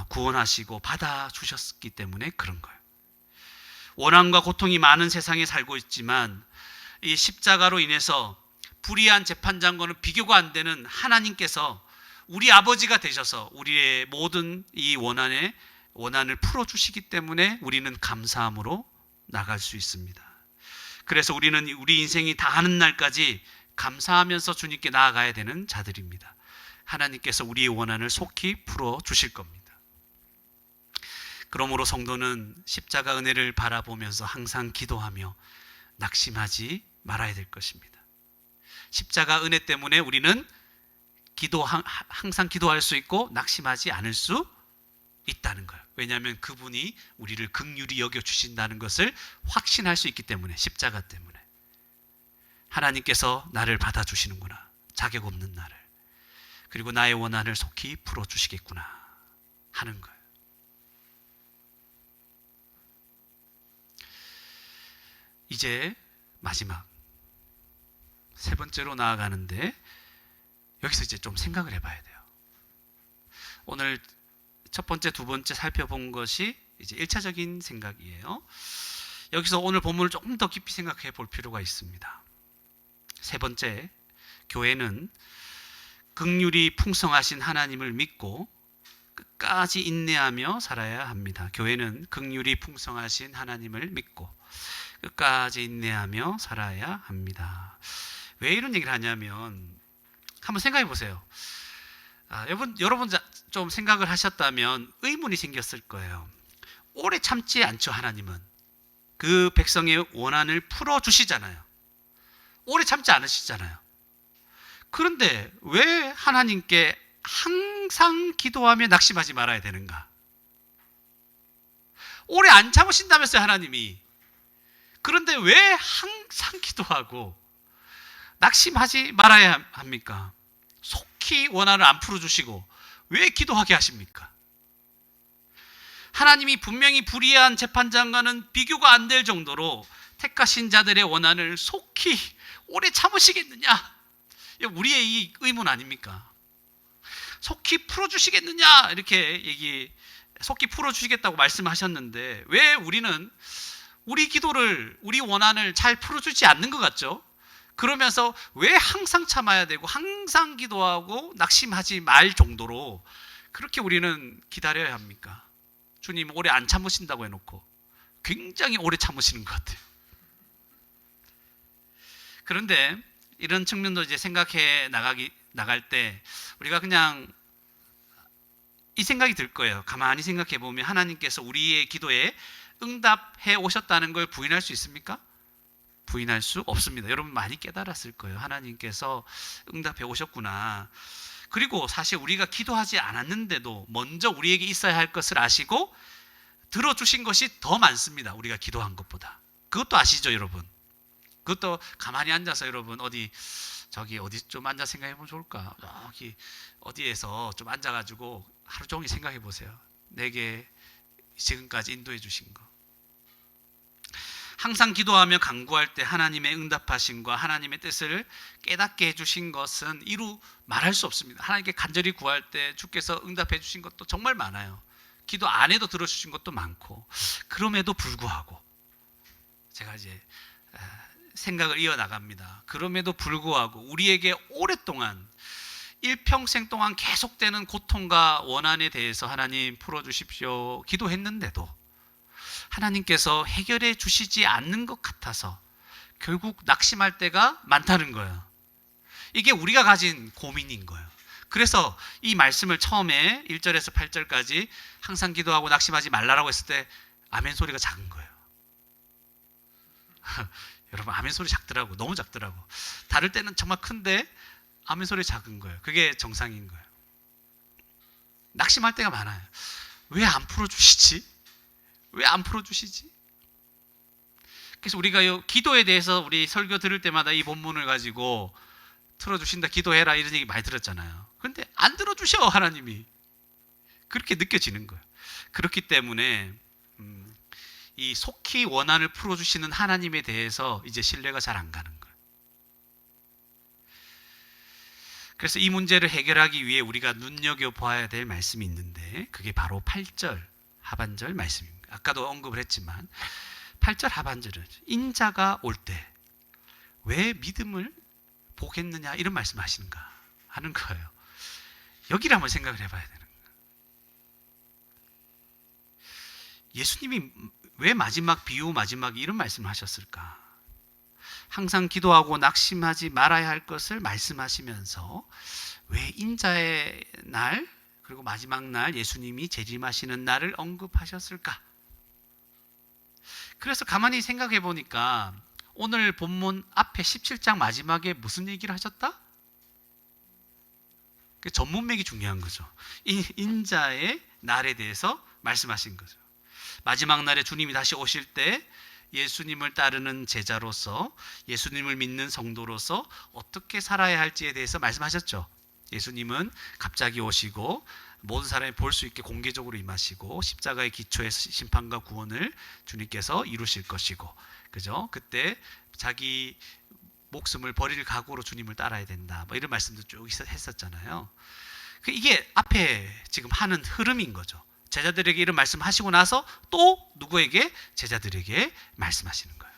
구원하시고 받아주셨기 때문에 그런 거예요. 원한과 고통이 많은 세상에 살고 있지만 이 십자가로 인해서 불의한 재판장과는 비교가 안 되는 하나님께서 우리 아버지가 되셔서 우리의 모든 이 원한을 풀어주시기 때문에 우리는 감사함으로 나갈 수 있습니다. 그래서 우리는 우리 인생이 다하는 날까지 감사하면서 주님께 나아가야 되는 자들입니다. 하나님께서 우리의 원한을 속히 풀어주실 겁니다. 그러므로 성도는 십자가 은혜를 바라보면서 항상 기도하며 낙심하지 말아야 될 것입니다. 십자가 은혜 때문에 우리는 항상 기도할 수 있고 낙심하지 않을 수 있다는 거예요. 왜냐하면 그분이 우리를 긍휼히 여겨주신다는 것을 확신할 수 있기 때문에, 십자가 때문에. 하나님께서 나를 받아주시는구나, 자격 없는 나를. 그리고 나의 원한을 속히 풀어주시겠구나 하는 거예요. 이제 마지막 세 번째로 나아가는데, 여기서 이제 좀 생각을 해봐야 돼요. 오늘 첫 번째, 두 번째 살펴본 것이 이제 1차적인 생각이에요. 여기서 오늘 본문을 조금 더 깊이 생각해 볼 필요가 있습니다. 세 번째, 교회는 긍휼이 풍성하신 하나님을 믿고 끝까지 인내하며 살아야 합니다. 교회는 긍휼이 풍성하신 하나님을 믿고 끝까지 인내하며 살아야 합니다. 왜 이런 얘기를 하냐면, 한번 생각해 보세요. 여러분 좀 생각을 하셨다면 의문이 생겼을 거예요. 오래 참지 않죠. 하나님은 그 백성의 원한을 풀어주시잖아요. 오래 참지 않으시잖아요. 그런데 왜 하나님께 항상 기도하며 낙심하지 말아야 되는가? 오래 안 참으신다면서요, 하나님이. 그런데 왜 항상 기도하고 낙심하지 말아야 합니까? 속히 원한을 안 풀어주시고 왜 기도하게 하십니까? 하나님이 분명히 불의한 재판장과는 비교가 안 될 정도로 택하신 자들의 원한을 속히 오래 참으시겠느냐? 우리의 이 의문 아닙니까? 속히 풀어주시겠느냐? 이렇게 속히 풀어주시겠다고 말씀하셨는데 왜 우리는 우리 기도를, 우리 원한을 잘 풀어주지 않는 것 같죠? 그러면서 왜 항상 참아야 되고 항상 기도하고 낙심하지 말 정도로 그렇게 우리는 기다려야 합니까? 주님 오래 안 참으신다고 해놓고 굉장히 오래 참으시는 것 같아요. 그런데 이런 측면도 이제 생각해 나갈 때 우리가 그냥 이 생각이 들 거예요. 가만히 생각해 보면 하나님께서 우리의 기도에 응답해 오셨다는 걸 부인할 수 있습니까? 부인할 수 없습니다. 여러분 많이 깨달았을 거예요. 하나님께서 응답해 오셨구나. 그리고 사실 우리가 기도하지 않았는데도 먼저 우리에게 있어야 할 것을 아시고 들어주신 것이 더 많습니다. 우리가 기도한 것보다. 그것도 아시죠, 여러분? 그것도 가만히 앉아서 여러분 어디 좀 앉아 생각해 보면 좋을까? 여기 어디에서 좀 앉아가지고 하루 종일 생각해 보세요. 내게 지금까지 인도해 주신 거. 항상 기도하며 간구할 때 하나님의 응답하심과 하나님의 뜻을 깨닫게 해주신 것은 이루 말할 수 없습니다. 하나님께 간절히 구할 때 주께서 응답해 주신 것도 정말 많아요. 기도 안 해도 들어주신 것도 많고, 그럼에도 불구하고 제가 이제 생각을 이어나갑니다. 그럼에도 불구하고 우리에게 오랫동안 일평생 동안 계속되는 고통과 원한에 대해서 하나님 풀어주십시오 기도했는데도 하나님께서 해결해 주시지 않는 것 같아서 결국 낙심할 때가 많다는 거예요. 이게 우리가 가진 고민인 거예요. 그래서 이 말씀을 처음에 1절에서 8절까지 항상 기도하고 낙심하지 말라라고 했을 때 아멘 소리가 작은 거예요. 여러분, 아멘 소리 작더라고. 너무 작더라고. 다를 때는 정말 큰데 아멘 소리 작은 거예요. 그게 정상인 거예요. 낙심할 때가 많아요. 왜 안 풀어주시지? 왜 안 풀어주시지? 그래서 우리가 이 기도에 대해서 우리 설교 들을 때마다 이 본문을 가지고 틀어주신다, 기도해라 이런 얘기 많이 들었잖아요. 그런데 안 들어주셔, 하나님이. 그렇게 느껴지는 거예요. 그렇기 때문에 이 속히 원한을 풀어주시는 하나님에 대해서 이제 신뢰가 잘 안 가는 거예요. 그래서 이 문제를 해결하기 위해 우리가 눈여겨봐야 될 말씀이 있는데 그게 바로 8절 하반절 말씀입니다. 아까도 언급을 했지만 8절 하반절은 인자가 올 때 왜 믿음을 보겠느냐 이런 말씀 하시는가 하는 거예요. 여기를 한번 생각을 해봐야 되는 거예요. 예수님이 왜 비유 마지막에 이런 말씀을 하셨을까? 항상 기도하고 낙심하지 말아야 할 것을 말씀하시면서 왜 인자의 날 그리고 마지막 날 예수님이 재림하시는 날을 언급하셨을까? 그래서 가만히 생각해 보니까 오늘 본문 앞에 17장 마지막에 무슨 얘기를 하셨다? 그 전문맥이 중요한 거죠. 인자의 날에 대해서 말씀하신 거죠. 마지막 날에 주님이 다시 오실 때 예수님을 따르는 제자로서 예수님을 믿는 성도로서 어떻게 살아야 할지에 대해서 말씀하셨죠. 예수님은 갑자기 오시고 모든 사람이 볼 수 있게 공개적으로 임하시고 십자가의 기초의 심판과 구원을 주님께서 이루실 것이고, 그죠? 그때 자기 목숨을 버릴 각오로 주님을 따라야 된다. 뭐 이런 말씀도 쭉 했었잖아요. 이게 앞에 지금 하는 흐름인 거죠. 제자들에게 이런 말씀하시고 나서 또 누구에게? 제자들에게 말씀하시는 거예요.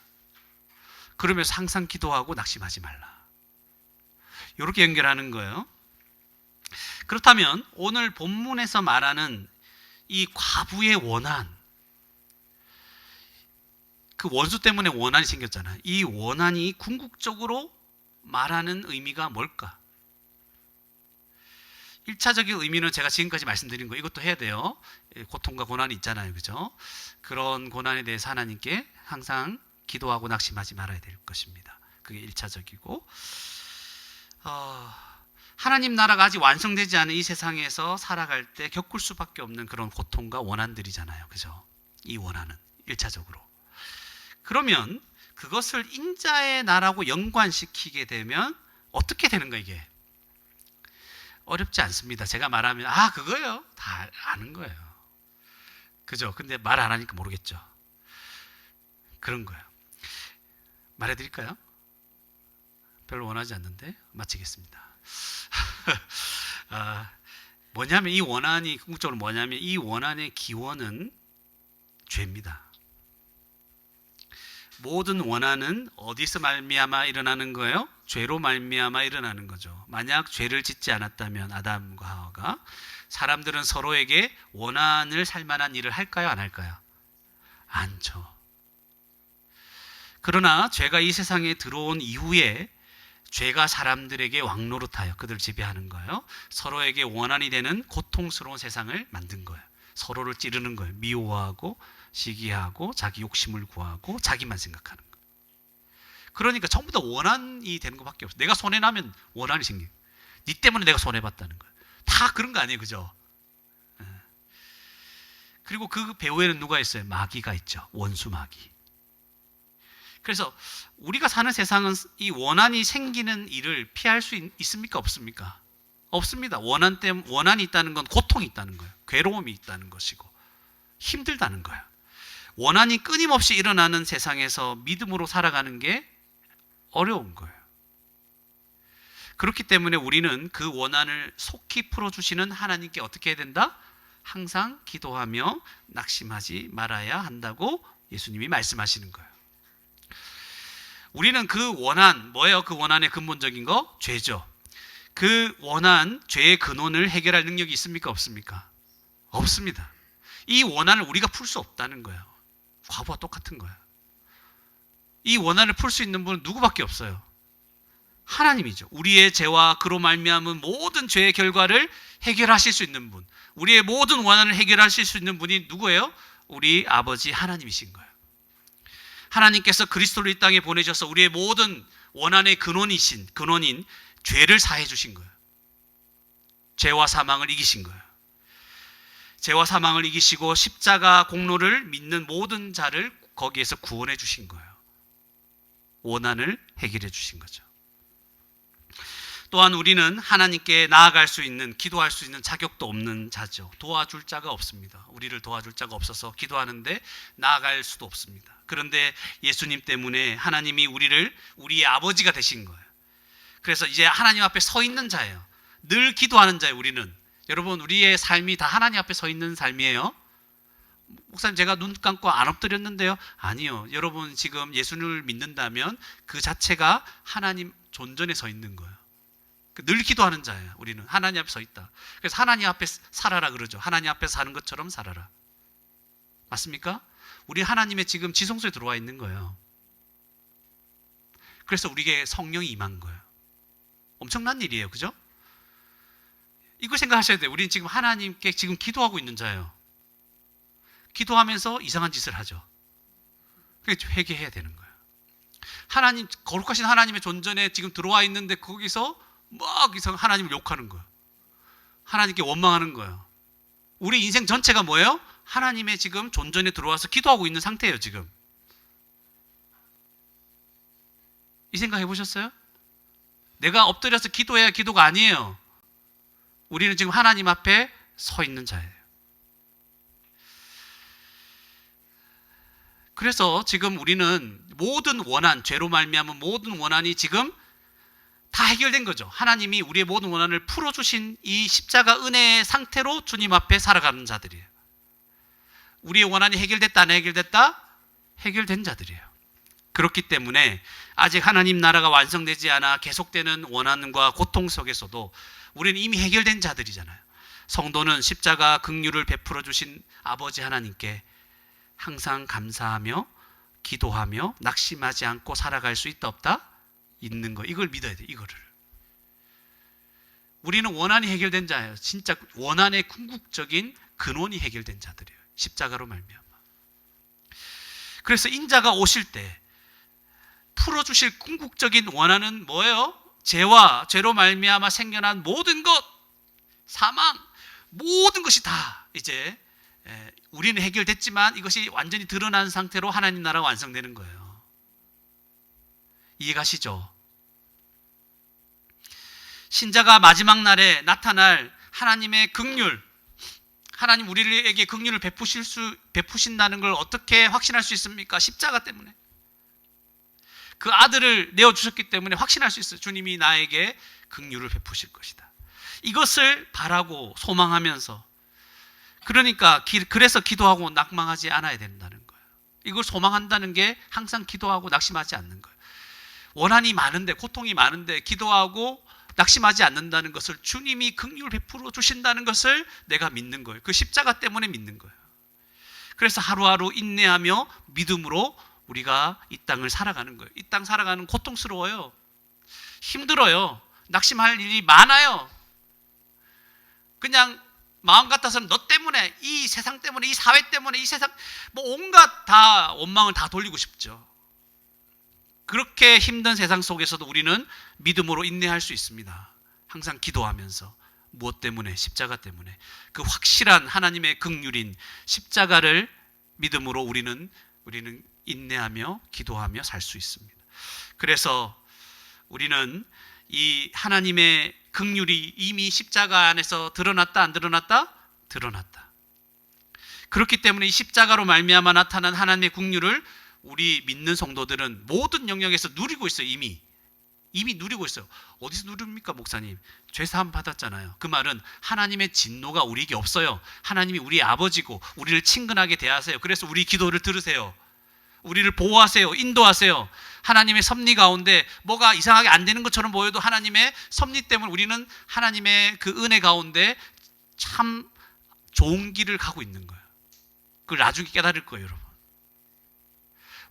그러면서 항상 기도하고 낙심하지 말라. 이렇게 연결하는 거예요. 그렇다면 오늘 본문에서 말하는 이 과부의 원한, 그 원수 때문에 원한이 생겼잖아요. 이 원한이 궁극적으로 말하는 의미가 뭘까? 1차적인 의미는 제가 지금까지 말씀드린 거 이것도 해야 돼요. 고통과 고난이 있잖아요. 그죠? 그런 고난에 대해서 하나님께 항상 기도하고 낙심하지 말아야 될 것입니다. 그게 1차적이고 하나님 나라가 아직 완성되지 않은 이 세상에서 살아갈 때 겪을 수밖에 없는 그런 고통과 원한들이잖아요. 그죠? 이 원한은 1차적으로. 그러면 그것을 인자의 나라고 연관시키게 되면 어떻게 되는 거예요, 이게? 어렵지 않습니다. 제가 말하면 그거예요. 다 아는 거예요. 그죠? 근데 말 안 하니까 모르겠죠. 그런 거예요. 말해드릴까요? 별로 원하지 않는데 마치겠습니다. 뭐냐면 이 원한이 궁극적으로 뭐냐면 이 원한의 기원은 죄입니다. 모든 원한은 어디서 말미암아 일어나는 거예요? 죄로 말미암아 일어나는 거죠. 만약 죄를 짓지 않았다면 아담과 하와가 사람들은 서로에게 원한을 살 만한 일을 할까요? 안 할까요? 않죠. 그러나 죄가 이 세상에 들어온 이후에 죄가 사람들에게 왕노릇하여 그들을 지배하는 거예요. 서로에게 원한이 되는 고통스러운 세상을 만든 거예요. 서로를 찌르는 거예요. 미워하고 시기하고 자기 욕심을 구하고 자기만 생각하는 거예요. 그러니까 전부 다 원한이 되는 것밖에 없어요. 내가 손해나면 원한이 생겨요. 네 때문에 내가 손해봤다는 거예요. 다 그런 거 아니에요. 그죠? 그리고 그 배후에는 누가 있어요? 마귀가 있죠. 원수 마귀. 그래서 우리가 사는 세상은 이 원한이 생기는 일을 피할 수 있습니까? 없습니까? 없습니다. 원한이 있다는 건 고통이 있다는 거예요. 괴로움이 있다는 것이고 힘들다는 거예요. 원한이 끊임없이 일어나는 세상에서 믿음으로 살아가는 게 어려운 거예요. 그렇기 때문에 우리는 그 원한을 속히 풀어주시는 하나님께 어떻게 해야 된다? 항상 기도하며 낙심하지 말아야 한다고 예수님이 말씀하시는 거예요. 우리는 그 원한, 뭐예요? 그 원한의 근본적인 거? 죄죠. 그 원한, 죄의 근원을 해결할 능력이 있습니까? 없습니까? 없습니다. 이 원한을 우리가 풀 수 없다는 거예요. 과부와 똑같은 거예요. 이 원한을 풀 수 있는 분은 누구밖에 없어요. 하나님이죠. 우리의 죄와 그로 말미암은 모든 죄의 결과를 해결하실 수 있는 분, 우리의 모든 원한을 해결하실 수 있는 분이 누구예요? 우리 아버지 하나님이신 거예요. 하나님께서 그리스도를 이 땅에 보내셔서 우리의 모든 원한의 근원인 죄를 사해 주신 거예요. 죄와 사망을 이기신 거예요. 죄와 사망을 이기시고 십자가 공로를 믿는 모든 자를 거기에서 구원해 주신 거예요. 원한을 해결해 주신 거죠. 또한 우리는 하나님께 나아갈 수 있는, 기도할 수 있는 자격도 없는 자죠. 도와줄 자가 없습니다. 우리를 도와줄 자가 없어서 기도하는데 나아갈 수도 없습니다. 그런데 예수님 때문에 하나님이 우리의 아버지가 되신 거예요. 그래서 이제 하나님 앞에 서 있는 자예요. 늘 기도하는 자예요. 우리는. 여러분, 우리의 삶이 다 하나님 앞에 서 있는 삶이에요. 목사님, 제가 눈 감고 안 엎드렸는데요. 아니요. 여러분 지금 예수님을 믿는다면 그 자체가 하나님 존전에 서 있는 거예요. 늘 기도하는 자예요. 우리는 하나님 앞에 서 있다. 그래서 하나님 앞에 살아라 그러죠. 하나님 앞에 사는 것처럼 살아라. 맞습니까? 우리 하나님의 지금 지성소에 들어와 있는 거예요. 그래서 우리에게 성령이 임한 거예요. 엄청난 일이에요. 그죠? 이걸 생각하셔야 돼요. 우리는 지금 하나님께 지금 기도하고 있는 자예요. 기도하면서 이상한 짓을 하죠. 그래서 회개해야 되는 거예요. 거룩하신 하나님의 존전에 지금 들어와 있는데 거기서 막 하나님을 욕하는 거예요. 하나님께 원망하는 거예요. 우리 인생 전체가 뭐예요? 하나님의 지금 존전에 들어와서 기도하고 있는 상태예요. 지금 이 생각 해보셨어요? 내가 엎드려서 기도해야 기도가 아니에요. 우리는 지금 하나님 앞에 서 있는 자예요. 그래서 지금 우리는 모든 원한, 죄로 말미암은 모든 원한이 지금 다 해결된 거죠. 하나님이 우리의 모든 원한을 풀어주신 이 십자가 은혜의 상태로 주님 앞에 살아가는 자들이에요. 우리의 원한이 해결됐다, 안 해결됐다? 해결된 자들이에요. 그렇기 때문에 아직 하나님 나라가 완성되지 않아 계속되는 원한과 고통 속에서도 우리는 이미 해결된 자들이잖아요. 성도는 십자가 긍휼을 베풀어 주신 아버지 하나님께 항상 감사하며 기도하며 낙심하지 않고 살아갈 수 있다 없다? 있는 거. 이걸 믿어야 돼. 이거를. 우리는 원한이 해결된 자예요. 진짜 원한의 궁극적인 근원이 해결된 자들이에요. 십자가로 말미암아. 그래서 인자가 오실 때 풀어주실 궁극적인 원한은 뭐예요? 죄로 말미암아 생겨난 모든 것, 사망, 모든 것이 다 이제 우리는 해결됐지만 이것이 완전히 드러난 상태로 하나님 나라가 완성되는 거예요. 이해가시죠? 신자가 마지막 날에 나타날 하나님의 긍휼, 하나님 우리에게 긍휼을 베푸신다는 걸 어떻게 확신할 수 있습니까? 십자가 때문에. 그 아들을 내어주셨기 때문에 확신할 수 있어요. 주님이 나에게 긍휼을 베푸실 것이다. 이것을 바라고 소망하면서, 그러니까 그래서 기도하고 낙망하지 않아야 된다는 거예요. 이걸 소망한다는 게 항상 기도하고 낙심하지 않는 거예요. 원한이 많은데, 고통이 많은데 기도하고 낙심하지 않는다는 것을, 주님이 긍휼을 베풀어 주신다는 것을 내가 믿는 거예요. 그 십자가 때문에 믿는 거예요. 그래서 하루하루 인내하며 믿음으로 우리가 이 땅을 살아가는 거예요. 이 땅 살아가는 고통스러워요. 힘들어요. 낙심할 일이 많아요. 그냥 마음 같아서는 너 때문에, 이 세상 때문에, 이 사회 때문에, 이 세상 온갖 다 원망을 다 돌리고 싶죠. 그렇게 힘든 세상 속에서도 우리는 믿음으로 인내할 수 있습니다. 항상 기도하면서. 무엇 때문에? 십자가 때문에. 그 확실한 하나님의 긍휼인 십자가를 믿음으로 우리는 인내하며 기도하며 살 수 있습니다. 그래서 우리는 이 하나님의 긍휼이 이미 십자가 안에서 드러났다, 안 드러났다? 드러났다. 그렇기 때문에 이 십자가로 말미암아 나타난 하나님의 긍휼을 우리 믿는 성도들은 모든 영역에서 누리고 있어요. 이미 누리고 있어요. 어디서 누립니까, 목사님? 죄사함 받았잖아요. 그 말은 하나님의 진노가 우리에게 없어요. 하나님이 우리의 아버지고 우리를 친근하게 대하세요. 그래서 우리 기도를 들으세요. 우리를 보호하세요. 인도하세요. 하나님의 섭리 가운데 뭐가 이상하게 안 되는 것처럼 보여도 하나님의 섭리 때문에 우리는 하나님의 그 은혜 가운데 참 좋은 길을 가고 있는 거예요. 그걸 나중에 깨달을 거예요, 여러분.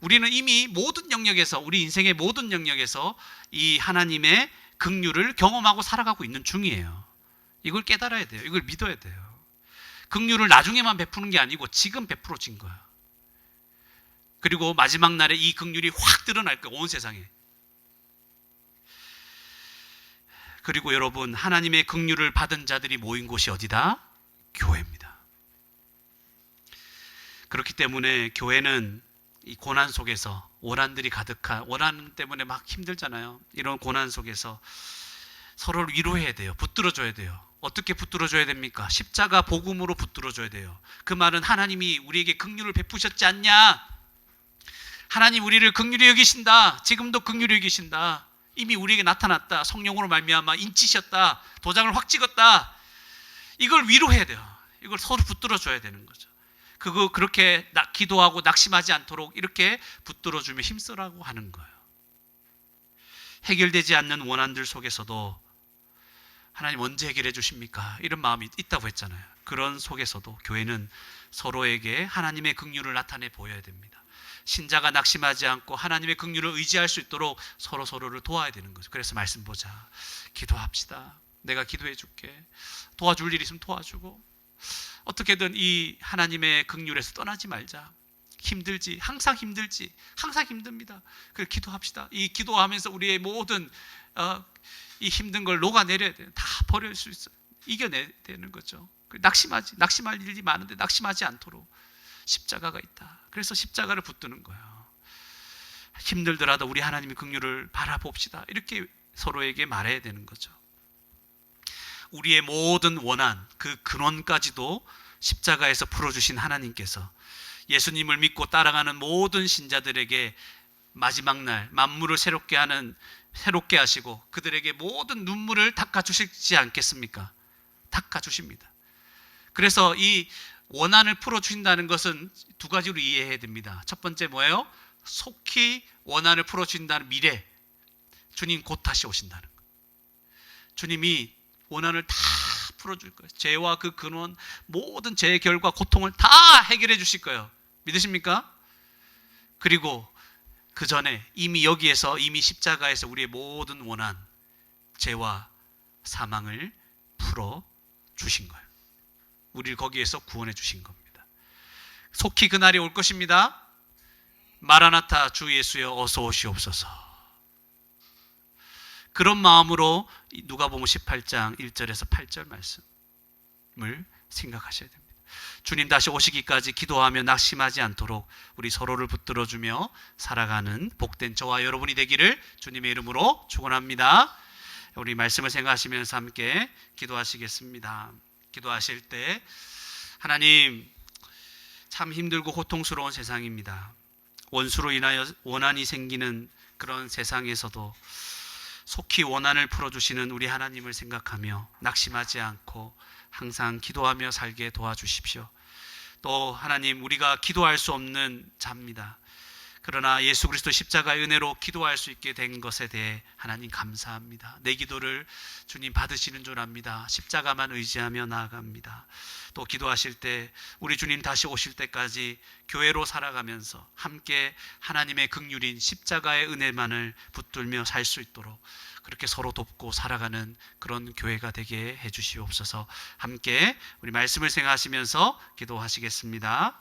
우리는 이미 모든 영역에서, 우리 인생의 모든 영역에서 이 하나님의 긍휼을 경험하고 살아가고 있는 중이에요. 이걸 깨달아야 돼요. 이걸 믿어야 돼요. 긍휼을 나중에만 베푸는 게 아니고 지금 베풀어진 거야. 그리고 마지막 날에 이 긍휼이 확 드러날 거예요, 온 세상에. 그리고 여러분, 하나님의 긍휼을 받은 자들이 모인 곳이 어디다? 교회입니다. 그렇기 때문에 교회는 이 고난 속에서, 원한들이 가득한, 원한 때문에 막 힘들잖아요. 이런 고난 속에서 서로를 위로해야 돼요. 붙들어줘야 돼요. 어떻게 붙들어줘야 됩니까? 십자가 복음으로 붙들어줘야 돼요. 그 말은 하나님이 우리에게 긍휼을 베푸셨지 않냐? 하나님 우리를 긍휼히 여기신다. 지금도 긍휼히 여기신다. 이미 우리에게 나타났다. 성령으로 말미암아 인치셨다. 도장을 확 찍었다. 이걸 위로해야 돼요. 이걸 서로 붙들어줘야 되는 거죠. 그렇게 기도하고 낙심하지 않도록 이렇게 붙들어주며 힘쓰라고 하는 거예요. 해결되지 않는 원한들 속에서도 하나님 언제 해결해 주십니까? 이런 마음이 있다고 했잖아요. 그런 속에서도 교회는 서로에게 하나님의 긍휼을 나타내 보여야 됩니다. 신자가 낙심하지 않고 하나님의 긍휼을 의지할 수 있도록 서로를 도와야 되는 거죠. 그래서 말씀 보자. 기도합시다. 내가 기도해 줄게. 도와줄 일 있으면 도와주고, 어떻게든 이 하나님의 긍휼에서 떠나지 말자. 힘들지, 항상 힘들지, 항상 힘듭니다. 그래서 기도합시다. 이 기도하면서 우리의 모든 이 힘든 걸 녹아내려야 돼요. 다 버릴 수 있어요. 이겨내야 되는 거죠. 낙심할 일이 많은데 낙심하지 않도록 십자가가 있다. 그래서 십자가를 붙드는 거예요. 힘들더라도 우리 하나님의 긍휼을 바라봅시다. 이렇게 서로에게 말해야 되는 거죠. 우리의 모든 원한, 그 근원까지도 십자가에서 풀어주신 하나님께서 예수님을 믿고 따라가는 모든 신자들에게 마지막 날 만물을 새롭게 하시고 그들에게 모든 눈물을 닦아주시지 않겠습니까? 닦아주십니다. 그래서 이 원한을 풀어주신다는 것은 두 가지로 이해해야 됩니다. 첫 번째 뭐예요? 속히 원한을 풀어주신다는 미래, 주님 곧 다시 오신다는 것. 주님이 원한을 다 풀어줄 거예요. 죄와 그 근원, 모든 죄의 결과, 고통을 다 해결해 주실 거예요. 믿으십니까? 그리고 그 전에 이미 십자가에서 우리의 모든 원한, 죄와 사망을 풀어 주신 거예요. 우리를 거기에서 구원해 주신 겁니다. 속히 그날이 올 것입니다. 마라나타, 주 예수여 어서 오시옵소서. 그런 마음으로 누가복음 18장 1절에서 8절 말씀을 생각하셔야 됩니다. 주님 다시 오시기까지 기도하며 낙심하지 않도록 우리 서로를 붙들어주며 살아가는 복된 저와 여러분이 되기를 주님의 이름으로 축원합니다. 우리 말씀을 생각하시면서 함께 기도하시겠습니다. 기도하실 때 하나님, 참 힘들고 고통스러운 세상입니다. 원수로 인하여 원한이 생기는 그런 세상에서도 속히 원한을 풀어주시는 우리 하나님을 생각하며 낙심하지 않고 항상 기도하며 살게 도와주십시오. 또 하나님, 우리가 기도할 수 없는 자입니다. 그러나 예수 그리스도 십자가의 은혜로 기도할 수 있게 된 것에 대해 하나님 감사합니다. 내 기도를 주님 받으시는 줄 압니다. 십자가만 의지하며 나아갑니다. 또 기도하실 때 우리 주님 다시 오실 때까지 교회로 살아가면서 함께 하나님의 긍휼인 십자가의 은혜만을 붙들며 살 수 있도록 그렇게 서로 돕고 살아가는 그런 교회가 되게 해주시옵소서. 함께 우리 말씀을 생각하시면서 기도하시겠습니다.